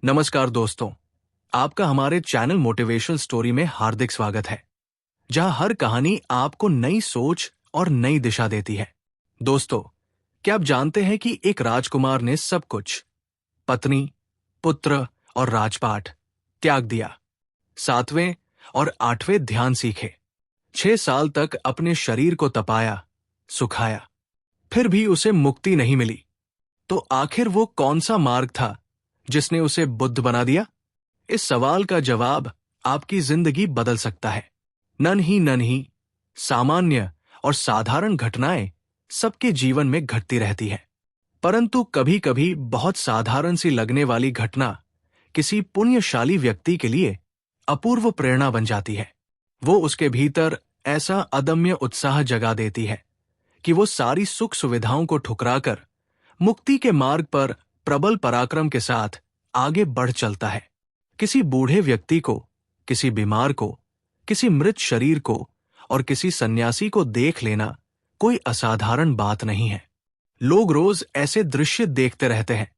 नमस्कार दोस्तों, आपका हमारे चैनल मोटिवेशनल स्टोरी में हार्दिक स्वागत है, जहां हर कहानी आपको नई सोच और नई दिशा देती है। दोस्तों, क्या आप जानते हैं कि एक राजकुमार ने सब कुछ, पत्नी, पुत्र और राजपाट त्याग दिया। 7वें और 8वें ध्यान सीखे, 6 साल तक अपने शरीर को तपाया, सुखाया, फिर भी उसे मुक्ति नहीं मिली। तो आखिर वो कौन सा मार्ग था जिसने उसे बुद्ध बना दिया? इस सवाल का जवाब आपकी जिंदगी बदल सकता है। नन्ही सामान्य और साधारण घटनाएं सबके जीवन में घटती रहती है, परंतु कभी कभी बहुत साधारण सी लगने वाली घटना किसी पुण्यशाली व्यक्ति के लिए अपूर्व प्रेरणा बन जाती है। वो उसके भीतर ऐसा अदम्य उत्साह जगा देती है कि वो सारी सुख सुविधाओं को ठुकराकर मुक्ति के मार्ग पर प्रबल पराक्रम के साथ आगे बढ़ चलता है। किसी बूढ़े व्यक्ति को, किसी बीमार को, किसी मृत शरीर को और किसी सन्यासी को देख लेना कोई असाधारण बात नहीं है। लोग रोज ऐसे दृश्य देखते रहते हैं।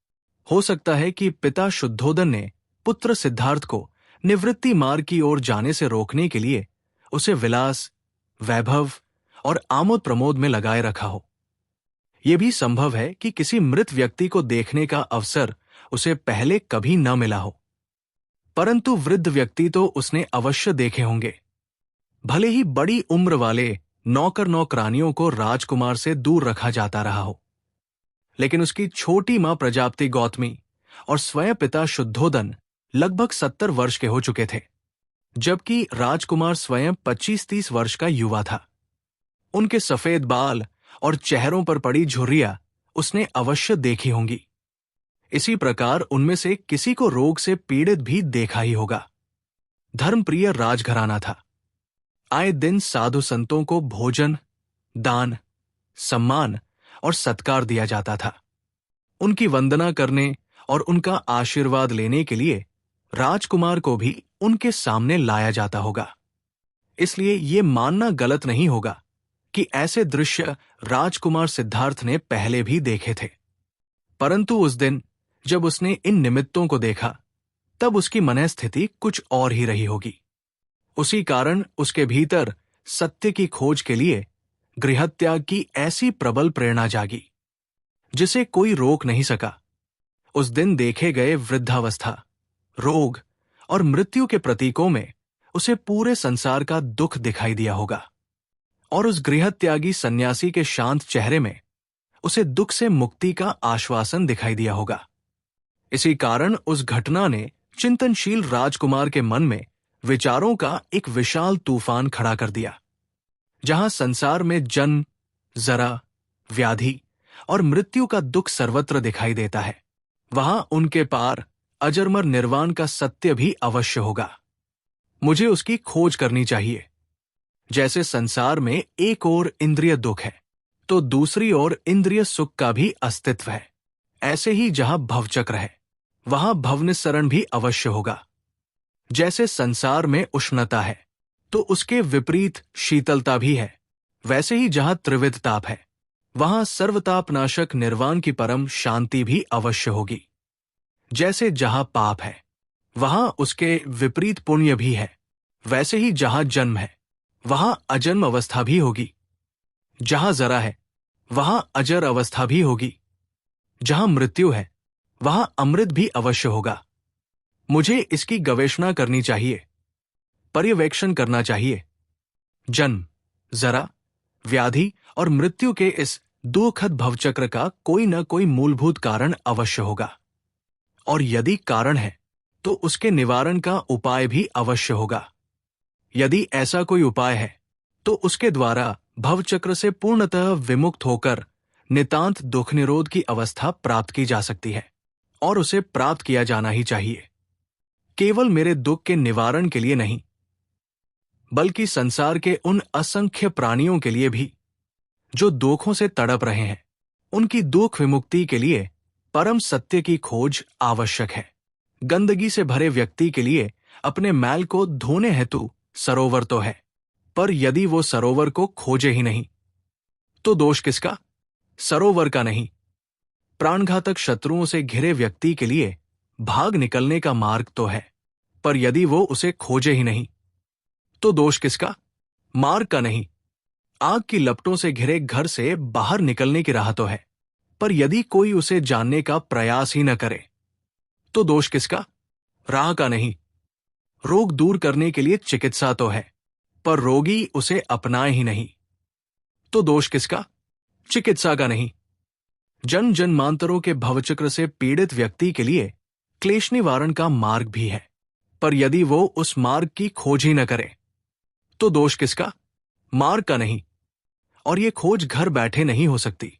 हो सकता है कि पिता शुद्धोदन ने पुत्र सिद्धार्थ को निवृत्ति मार्ग की ओर जाने से रोकने के लिए उसे विलास, वैभव और आमोद प्रमोद में लगाए रखा हो। यह भी संभव है कि किसी मृत व्यक्ति को देखने का अवसर उसे पहले कभी न मिला हो, परंतु वृद्ध व्यक्ति तो उसने अवश्य देखे होंगे। भले ही बड़ी उम्र वाले नौकर नौकरानियों को राजकुमार से दूर रखा जाता रहा हो, लेकिन उसकी छोटी मां प्रजापति गौतमी और स्वयं पिता शुद्धोदन लगभग 70 वर्ष के हो चुके थे, जबकि राजकुमार स्वयं 25-30 वर्ष का युवा था। उनके सफेद बाल और चेहरों पर पड़ी झुर्रियां उसने अवश्य देखी होंगी। इसी प्रकार उनमें से किसी को रोग से पीड़ित भी देखा ही होगा। धर्मप्रिय राजघराना था। आए दिन साधु संतों को भोजन, दान, सम्मान और सत्कार दिया जाता था। उनकी वंदना करने और उनका आशीर्वाद लेने के लिए राजकुमार को भी उनके सामने लाया जाता होगा। इसलिए ये मानना गलत नहीं होगा कि ऐसे दृश्य राजकुमार सिद्धार्थ ने पहले भी देखे थे, परंतु उस दिन जब उसने इन निमित्तों को देखा, तब उसकी मनःस्थिति कुछ और ही रही होगी। उसी कारण उसके भीतर सत्य की खोज के लिए गृहत्याग की ऐसी प्रबल प्रेरणा जागी, जिसे कोई रोक नहीं सका। उस दिन देखे गए वृद्धावस्था, रोग और मृत्यु के प्रतीकों में उसे पूरे संसार का दुख दिखाई दिया होगा, और उस गृहत्यागी सन्यासी के शांत चेहरे में उसे दुख से मुक्ति का आश्वासन दिखाई दिया होगा। इसी कारण उस घटना ने चिंतनशील राजकुमार के मन में विचारों का एक विशाल तूफान खड़ा कर दिया। जहां संसार में जन्म, जरा, व्याधि और मृत्यु का दुख सर्वत्र दिखाई देता है, वहां उनके पार अजरमर निर्वाण का सत्य भी अवश्य होगा। मुझे उसकी खोज करनी चाहिए। जैसे संसार में एक ओर इंद्रिय दुख है, तो दूसरी ओर इंद्रिय सुख का भी अस्तित्व है। ऐसे ही जहां भवचक्र है, वहां भवनिस्सरण भी अवश्य होगा। जैसे संसार में उष्णता है, तो उसके विपरीत शीतलता भी है। वैसे ही जहां त्रिविध ताप है, वहां सर्वतापनाशक निर्वाण की परम शांति भी अवश्य होगी। जैसे जहां पाप है, वहां उसके विपरीत पुण्य भी है। वैसे ही जहां जन्म है, वहां अजन्म अवस्था भी होगी। जहां जरा है, वहां अजर अवस्था भी होगी। जहां मृत्यु है, वहां अमृत भी अवश्य होगा। मुझे इसकी गवेषणा करनी चाहिए, पर्यवेक्षण करना चाहिए। जन्म, जरा, व्याधि और मृत्यु के इस दुखद भवचक्र का कोई न कोई मूलभूत कारण अवश्य होगा, और यदि कारण है तो उसके निवारण का उपाय भी अवश्य होगा। यदि ऐसा कोई उपाय है, तो उसके द्वारा भवचक्र से पूर्णतः विमुक्त होकर नितांत दुख निरोध की अवस्था प्राप्त की जा सकती है, और उसे प्राप्त किया जाना ही चाहिए। केवल मेरे दुख के निवारण के लिए नहीं, बल्कि संसार के उन असंख्य प्राणियों के लिए भी जो दुखों से तड़प रहे हैं। उनकी दुख विमुक्ति के लिए परम सत्य की खोज आवश्यक है। गंदगी से भरे व्यक्ति के लिए अपने मैल को धोने हेतु सरोवर तो है, पर यदि वो सरोवर को खोजे ही नहीं, तो दोष किसका? सरोवर का नहीं। प्राणघातक शत्रुओं से घिरे व्यक्ति के लिए भाग निकलने का मार्ग तो है, पर यदि वो उसे खोजे ही नहीं, तो दोष किसका? मार्ग का नहीं। आग की लपटों से घिरे घर से बाहर निकलने की राह तो है, पर यदि कोई उसे जानने का प्रयास ही न करे, तो दोष किसका? राह का नहीं। रोग दूर करने के लिए चिकित्सा तो है, पर रोगी उसे अपनाए ही नहीं, तो दोष किसका? चिकित्सा का नहीं। जन्म जन्मांतरों के भवचक्र से पीड़ित व्यक्ति के लिए क्लेश निवारण का मार्ग भी है, पर यदि वो उस मार्ग की खोज ही न करे, तो दोष किसका? मार्ग का नहीं। और ये खोज घर बैठे नहीं हो सकती।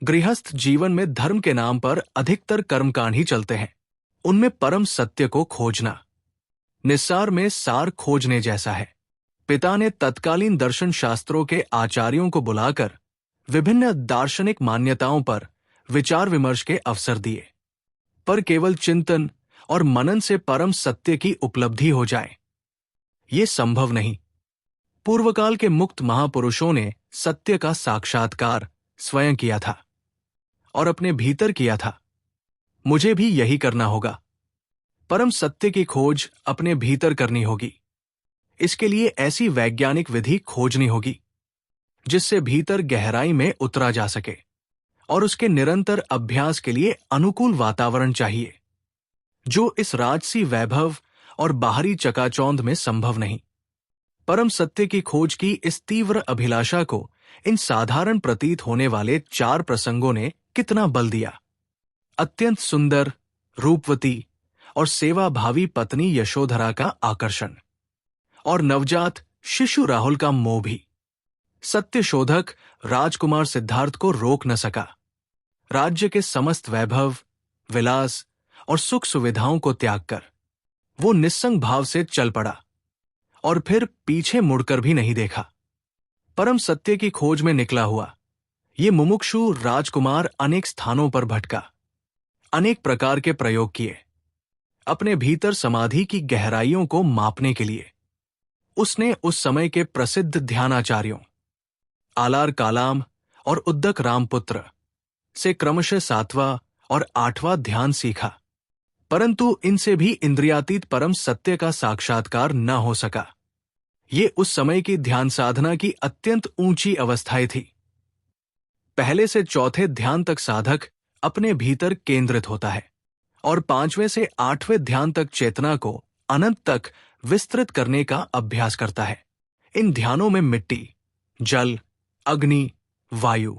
गृहस्थ जीवन में धर्म के नाम पर अधिकतर कर्मकांड ही चलते हैं। उनमें परम सत्य को खोजना निस्सार में सार खोजने जैसा है। पिता ने तत्कालीन दर्शन शास्त्रों के आचार्यों को बुलाकर विभिन्न दार्शनिक मान्यताओं पर विचार विमर्श के अवसर दिए, पर केवल चिंतन और मनन से परम सत्य की उपलब्धि हो जाए, ये संभव नहीं। पूर्वकाल के मुक्त महापुरुषों ने सत्य का साक्षात्कार स्वयं किया था और अपने भीतर किया था। मुझे भी यही करना होगा। परम सत्य की खोज अपने भीतर करनी होगी। इसके लिए ऐसी वैज्ञानिक विधि खोजनी होगी जिससे भीतर गहराई में उतरा जा सके, और उसके निरंतर अभ्यास के लिए अनुकूल वातावरण चाहिए, जो इस राजसी वैभव और बाहरी चकाचौंध में संभव नहीं। परम सत्य की खोज की इस तीव्र अभिलाषा को इन साधारण प्रतीत होने वाले 4 प्रसंगों ने कितना बल दिया। अत्यंत सुंदर, रूपवती और सेवाभावी पत्नी यशोधरा का आकर्षण और नवजात शिशु राहुल का मोह भी। सत्य शोधक राजकुमार सिद्धार्थ को रोक न सका। राज्य के समस्त वैभव, विलास और सुख सुविधाओं को त्याग कर वो निस्संग भाव से चल पड़ा और फिर पीछे मुड़कर भी नहीं देखा। परम सत्य की खोज में निकला हुआ ये मुमुक्षु राजकुमार अनेक स्थानों पर भटका, अनेक प्रकार के प्रयोग किए। अपने भीतर समाधि की गहराइयों को मापने के लिए उसने उस समय के प्रसिद्ध ध्यानाचार्यों आलार कालाम और उद्दक रामपुत्र से क्रमशः 7वां और 8वां ध्यान सीखा, परंतु इनसे भी इंद्रियातीत परम सत्य का साक्षात्कार न हो सका। ये उस समय की ध्यान साधना की अत्यंत ऊंची अवस्थाएं थी। पहले से चौथे ध्यान तक साधक अपने भीतर केंद्रित होता है और 5वें से 8वें ध्यान तक चेतना को अनंत तक विस्तृत करने का अभ्यास करता है। इन ध्यानों में मिट्टी, जल, अग्नि, वायु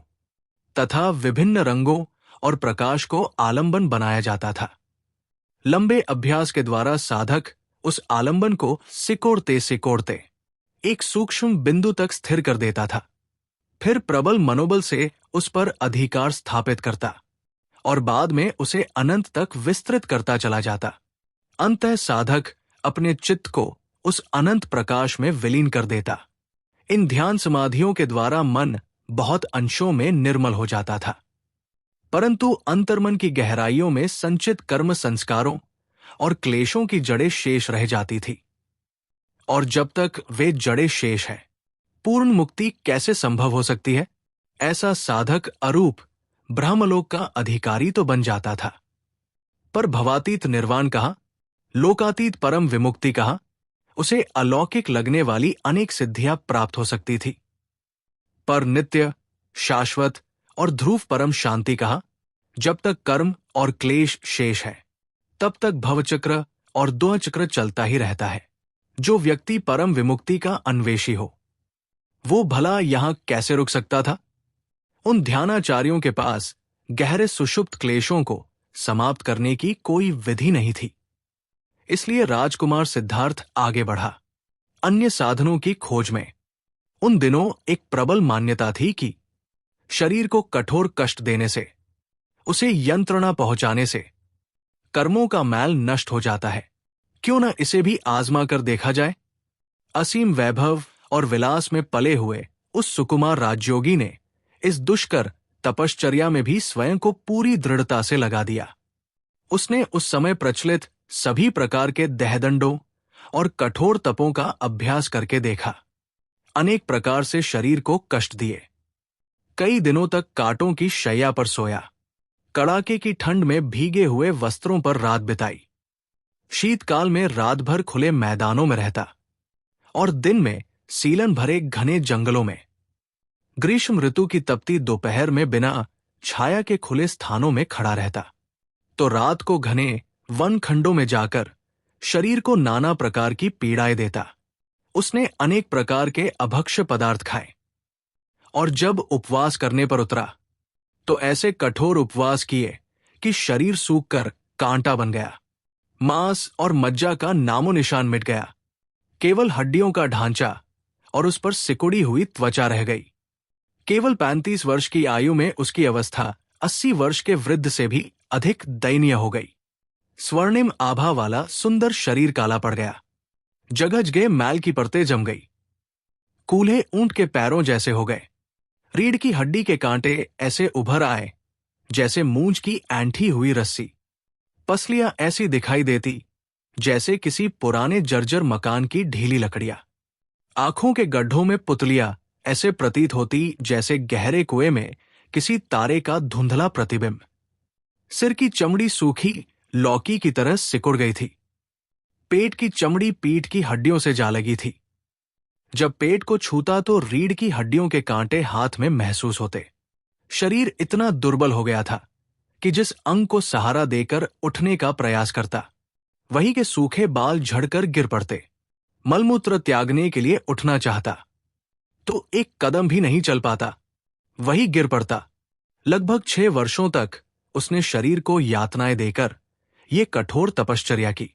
तथा विभिन्न रंगों और प्रकाश को आलंबन बनाया जाता था। लंबे अभ्यास के द्वारा साधक उस आलंबन को सिकोड़ते सिकोड़ते एक सूक्ष्म बिंदु तक स्थिर कर देता था, फिर प्रबल मनोबल से उस पर अधिकार स्थापित करता और बाद में उसे अनंत तक विस्तृत करता चला जाता। अंततः साधक अपने चित्त को उस अनंत प्रकाश में विलीन कर देता। इन ध्यान समाधियों के द्वारा मन बहुत अंशों में निर्मल हो जाता था, परंतु अंतर्मन की गहराइयों में संचित कर्म संस्कारों और क्लेशों की जड़ें शेष रह जाती थी, और जब तक वे जड़ें शेष है, पूर्ण मुक्ति कैसे संभव हो सकती है? ऐसा साधक अरूप ब्रह्मलोक का अधिकारी तो बन जाता था, पर भवातीत निर्वाण कहा, लोकातीत परम विमुक्ति कहा, उसे अलौकिक लगने वाली अनेक सिद्धियां प्राप्त हो सकती थी। पर नित्य, शाश्वत और ध्रुव परम शांति कहा, जब तक कर्म और क्लेश शेष है, तब तक भवचक्र और द्वचक्र चलता ही रहता है। जो व्यक्ति परम विमुक्ति का अन्वेषी हो, वो भला यहां कैसे रुक सकता था? उन ध्यानाचार्यों के पास गहरे सुषुप्त क्लेशों को समाप्त करने की कोई विधि नहीं थी। इसलिए राजकुमार सिद्धार्थ आगे बढ़ा अन्य साधनों की खोज में। उन दिनों एक प्रबल मान्यता थी कि शरीर को कठोर कष्ट देने से, उसे यंत्रणा पहुंचाने से कर्मों का मैल नष्ट हो जाता है। क्यों न इसे भी आजमा कर देखा जाए? असीम वैभव और विलास में पले हुए उस सुकुमार राजयोगी ने इस दुष्कर तपश्चर्या में भी स्वयं को पूरी दृढ़ता से लगा दिया। उसने उस समय प्रचलित सभी प्रकार के देहदंडों और कठोर तपों का अभ्यास करके देखा। अनेक प्रकार से शरीर को कष्ट दिए, कई दिनों तक कांटों की शैया पर सोया, कड़ाके की ठंड में भीगे हुए वस्त्रों पर रात बिताई। शीतकाल में रात भर खुले मैदानों में रहता और दिन में सीलन भरे घने जंगलों में। ग्रीष्म ऋतु की तपती दोपहर में बिना छाया के खुले स्थानों में खड़ा रहता, तो रात को घने वन खंडों में जाकर शरीर को नाना प्रकार की पीड़ाएं देता। उसने अनेक प्रकार के अभक्ष्य पदार्थ खाए और जब उपवास करने पर उतरा तो ऐसे कठोर उपवास किए कि शरीर सूखकर कांटा बन गया। मांस और मज्जा का नामो निशान मिट गया। केवल हड्डियों का ढांचा और उस पर सिकुड़ी हुई त्वचा रह गई। केवल 35 वर्ष की आयु में उसकी अवस्था 80 वर्ष के वृद्ध से भी अधिक दयनीय हो गई। स्वर्णिम आभा वाला सुंदर शरीर काला पड़ गया। जगज गए मैल की परतें जम गई। कूल्हे ऊंट के पैरों जैसे हो गए। रीढ़ की हड्डी के कांटे ऐसे उभर आए जैसे मूंछ की ऐंठी हुई रस्सी। पसलियां ऐसी दिखाई देती जैसे किसी पुराने जर्जर मकान की ढीली लकड़ियां। आंखों के गड्ढों में पुतलियां ऐसे प्रतीत होती जैसे गहरे कुएं में किसी तारे का धुंधला प्रतिबिंब। सिर की चमड़ी सूखी लौकी की तरह सिकुड़ गई थी। पेट की चमड़ी पीठ की हड्डियों से जा लगी थी। जब पेट को छूता तो रीढ़ की हड्डियों के कांटे हाथ में महसूस होते। शरीर इतना दुर्बल हो गया था कि जिस अंग को सहारा देकर उठने का प्रयास करता, वही के सूखे बाल झड़कर गिर पड़ते। मलमूत्र त्यागने के लिए उठना चाहता तो एक कदम भी नहीं चल पाता, वही गिर पड़ता। लगभग 6 वर्षों तक उसने शरीर को यातनाएं देकर ये कठोर तपश्चर्या की,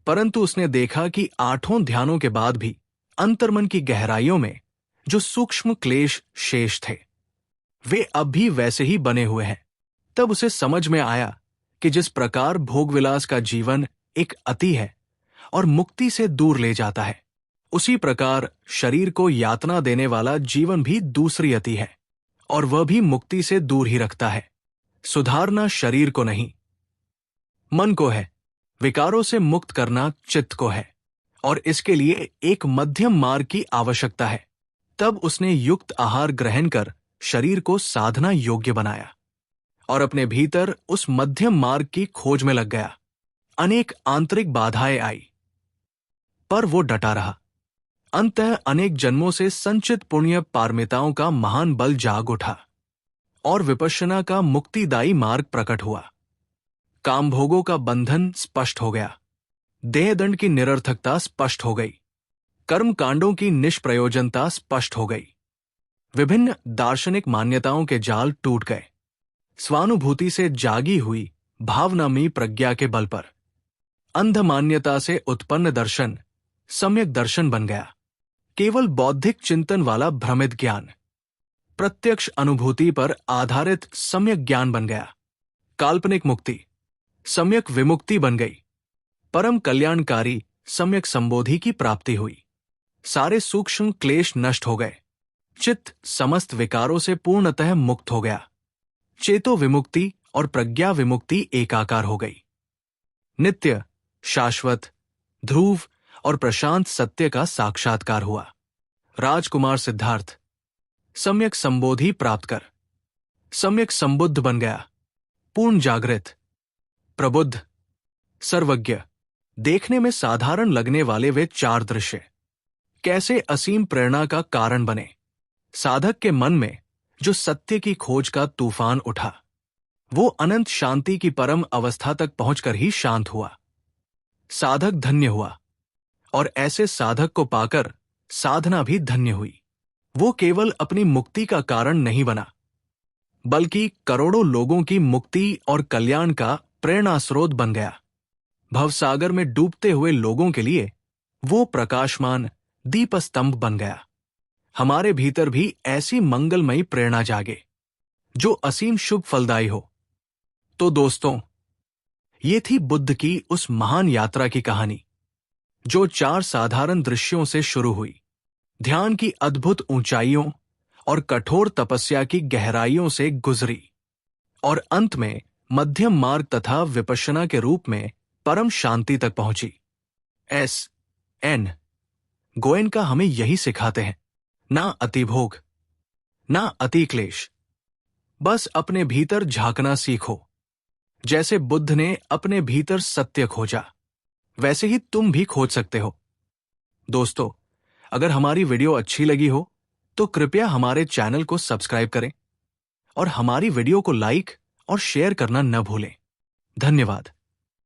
परंतु उसने देखा कि 8 ध्यानों के बाद भी अंतर्मन की गहराइयों में जो सूक्ष्म क्लेश शेष थे, वे अब भी वैसे ही बने हुए हैं। तब उसे समझ में आया कि जिस प्रकार भोगविलास का जीवन एक अति है और मुक्ति से दूर ले जाता है, उसी प्रकार शरीर को यातना देने वाला जीवन भी दूसरी अति है और वह भी मुक्ति से दूर ही रखता है। सुधारना शरीर को नहीं, मन को है। विकारों से मुक्त करना चित्त को है और इसके लिए एक मध्यम मार्ग की आवश्यकता है। तब उसने युक्त आहार ग्रहण कर शरीर को साधना योग्य बनाया और अपने भीतर उस मध्यम मार्ग की खोज में लग गया। अनेक आंतरिक बाधाएं आई, पर वो डटा रहा। अंततः अनेक जन्मों से संचित पुण्य पारमिताओं का महान बल जाग उठा और विपश्यना का मुक्तिदायी मार्ग प्रकट हुआ। कामभोगों का बंधन स्पष्ट हो गया। देहदंड की निरर्थकता स्पष्ट हो गई। कर्म कांडों की निष्प्रयोजनता स्पष्ट हो गई। विभिन्न दार्शनिक मान्यताओं के जाल टूट गए। स्वानुभूति से जागी हुई भावनामयी प्रज्ञा के बल पर अंध मान्यता से उत्पन्न दर्शन सम्यक दर्शन बन गया। केवल बौद्धिक चिंतन वाला भ्रमित ज्ञान प्रत्यक्ष अनुभूति पर आधारित सम्यक ज्ञान बन गया। काल्पनिक मुक्ति सम्यक विमुक्ति बन गई। परम कल्याणकारी सम्यक संबोधि की प्राप्ति हुई। सारे सूक्ष्म क्लेश नष्ट हो गए। चित्त समस्त विकारों से पूर्णतः मुक्त हो गया। चेतो विमुक्ति और प्रज्ञा विमुक्ति एकाकार हो गई। नित्य, शाश्वत, ध्रुव और प्रशांत सत्य का साक्षात्कार हुआ। राजकुमार सिद्धार्थ सम्यक संबोधि प्राप्त कर सम्यक संबुद्ध बन गया। पूर्ण जागृत, प्रबुद्ध, सर्वज्ञ। देखने में साधारण लगने वाले वे 4 दृश्य कैसे असीम प्रेरणा का कारण बने। साधक के मन में जो सत्य की खोज का तूफान उठा, वो अनंत शांति की परम अवस्था तक पहुंचकर ही शांत हुआ। साधक धन्य हुआ और ऐसे साधक को पाकर साधना भी धन्य हुई। वो केवल अपनी मुक्ति का कारण नहीं बना, बल्कि करोड़ों लोगों की मुक्ति और कल्याण का प्रेरणा स्रोत बन गया। भवसागर में डूबते हुए लोगों के लिए वो प्रकाशमान दीपस्तंभ बन गया। हमारे भीतर भी ऐसी मंगलमयी प्रेरणा जागे जो असीम शुभ फलदायी हो। तो दोस्तों, ये थी बुद्ध की उस महान यात्रा की कहानी जो 4 साधारण दृश्यों से शुरू हुई। ध्यान की अद्भुत ऊंचाइयों और कठोर तपस्या की गहराइयों से गुजरी और अंत में मध्यम मार्ग तथा विपश्यना के रूप में परम शांति तक पहुंची। S.N. गोएनका हमें यही सिखाते हैं, ना अति भोग, ना अति क्लेश, बस अपने भीतर झांकना सीखो। जैसे बुद्ध ने अपने भीतर सत्य खोजा, वैसे ही तुम भी खोज सकते हो। दोस्तों, अगर हमारी वीडियो अच्छी लगी हो तो कृपया हमारे चैनल को सब्सक्राइब करें और हमारी वीडियो को लाइक और शेयर करना न भूलें। धन्यवाद।